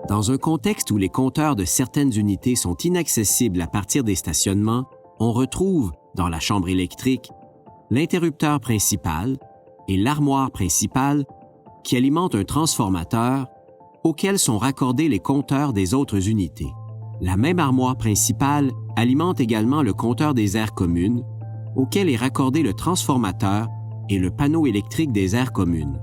Dans un contexte où les compteurs de certaines unités sont inaccessibles à partir des stationnements, on retrouve, dans la chambre électrique, l'interrupteur principal et l'armoire principale qui alimentent un transformateur auquel sont raccordés les compteurs des autres unités. La même armoire principale alimente également le compteur des aires communes, auquel est raccordé le transformateur et le panneau électrique des aires communes.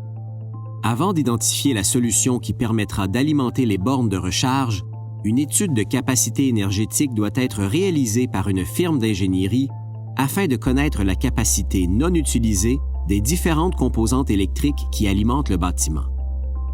Avant d'identifier la solution qui permettra d'alimenter les bornes de recharge, une étude de capacité énergétique doit être réalisée par une firme d'ingénierie afin de connaître la capacité non utilisée des différentes composantes électriques qui alimentent le bâtiment.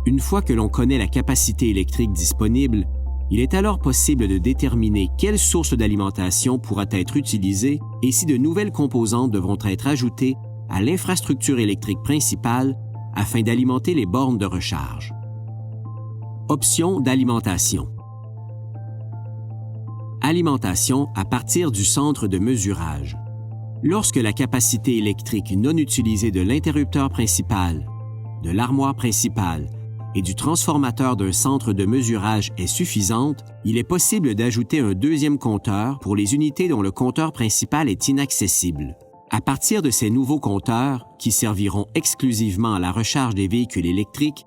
Une fois que l'on connaît la capacité électrique disponible, il est alors possible de déterminer quelle source d'alimentation pourra être utilisée et si de nouvelles composantes devront être ajoutées à l'infrastructure électrique principale afin d'alimenter les bornes de recharge. Options d'alimentation. Alimentation à partir du centre de mesurage. Lorsque la capacité électrique non utilisée de l'interrupteur principal, de l'armoire principale et du transformateur d'un centre de mesurage est suffisante, il est possible d'ajouter un deuxième compteur pour les unités dont le compteur principal est inaccessible. À partir de ces nouveaux compteurs, qui serviront exclusivement à la recharge des véhicules électriques,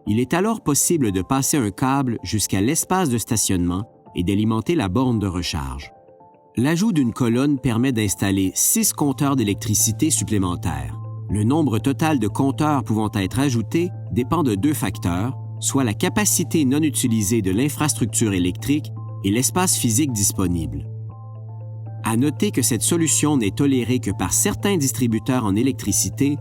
il est alors possible de passer un câble jusqu'à l'espace de stationnement et d'alimenter la borne de recharge. L'ajout d'une colonne permet d'installer 6 compteurs d'électricité supplémentaires. Le nombre total de compteurs pouvant être ajoutés dépend de 2 facteurs, soit la capacité non utilisée de l'infrastructure électrique et l'espace physique disponible. À noter que cette solution n'est tolérée que par certains distributeurs en électricité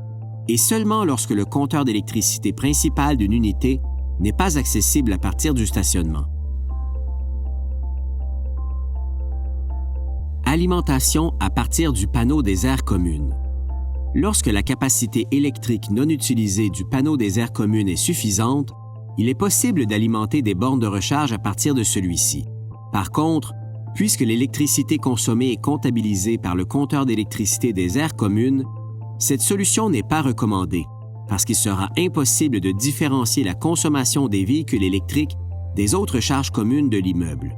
et seulement lorsque le compteur d'électricité principal d'une unité n'est pas accessible à partir du stationnement. Alimentation à partir du panneau des aires communes. Lorsque la capacité électrique non utilisée du panneau des aires communes est suffisante, il est possible d'alimenter des bornes de recharge à partir de celui-ci. Par contre, puisque l'électricité consommée est comptabilisée par le compteur d'électricité des aires communes, cette solution n'est pas recommandée parce qu'il sera impossible de différencier la consommation des véhicules électriques des autres charges communes de l'immeuble.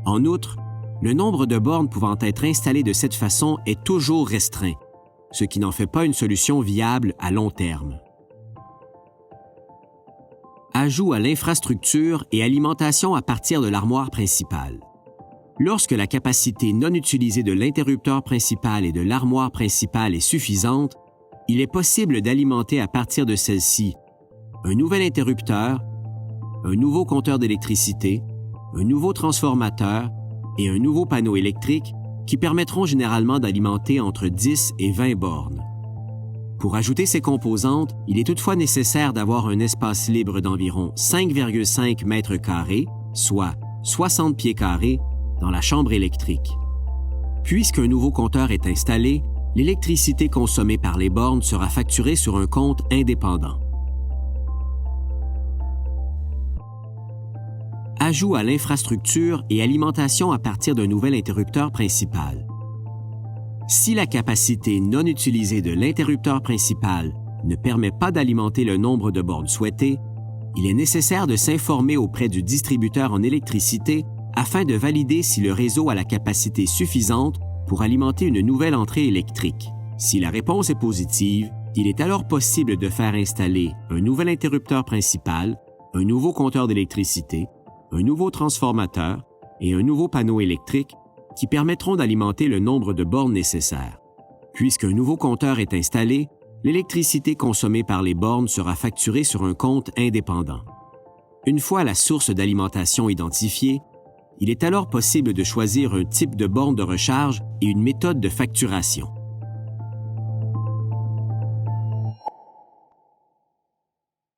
En outre, le nombre de bornes pouvant être installées de cette façon est toujours restreint, ce qui n'en fait pas une solution viable à long terme. Ajout à l'infrastructure et alimentation à partir de l'armoire principale. Lorsque la capacité non utilisée de l'interrupteur principal et de l'armoire principale est suffisante, il est possible d'alimenter à partir de celle-ci un nouvel interrupteur, un nouveau compteur d'électricité, un nouveau transformateur et un nouveau panneau électrique qui permettront généralement d'alimenter entre 10 et 20 bornes. Pour ajouter ces composantes, il est toutefois nécessaire d'avoir un espace libre d'environ 5,5 mètres carrés, soit 60 pieds carrés, dans la chambre électrique. Puisqu'un nouveau compteur est installé, l'électricité consommée par les bornes sera facturée sur un compte indépendant. Ajout à l'infrastructure et alimentation à partir d'un nouvel interrupteur principal. Si la capacité non utilisée de l'interrupteur principal ne permet pas d'alimenter le nombre de bornes souhaitées, il est nécessaire de s'informer auprès du distributeur en électricité afin de valider si le réseau a la capacité suffisante pour alimenter une nouvelle entrée électrique. Si la réponse est positive, il est alors possible de faire installer un nouvel interrupteur principal, un nouveau compteur d'électricité, un nouveau transformateur et un nouveau panneau électrique qui permettront d'alimenter le nombre de bornes nécessaires. Puisqu'un nouveau compteur est installé, l'électricité consommée par les bornes sera facturée sur un compte indépendant. Une fois la source d'alimentation identifiée, il est alors possible de choisir un type de borne de recharge et une méthode de facturation.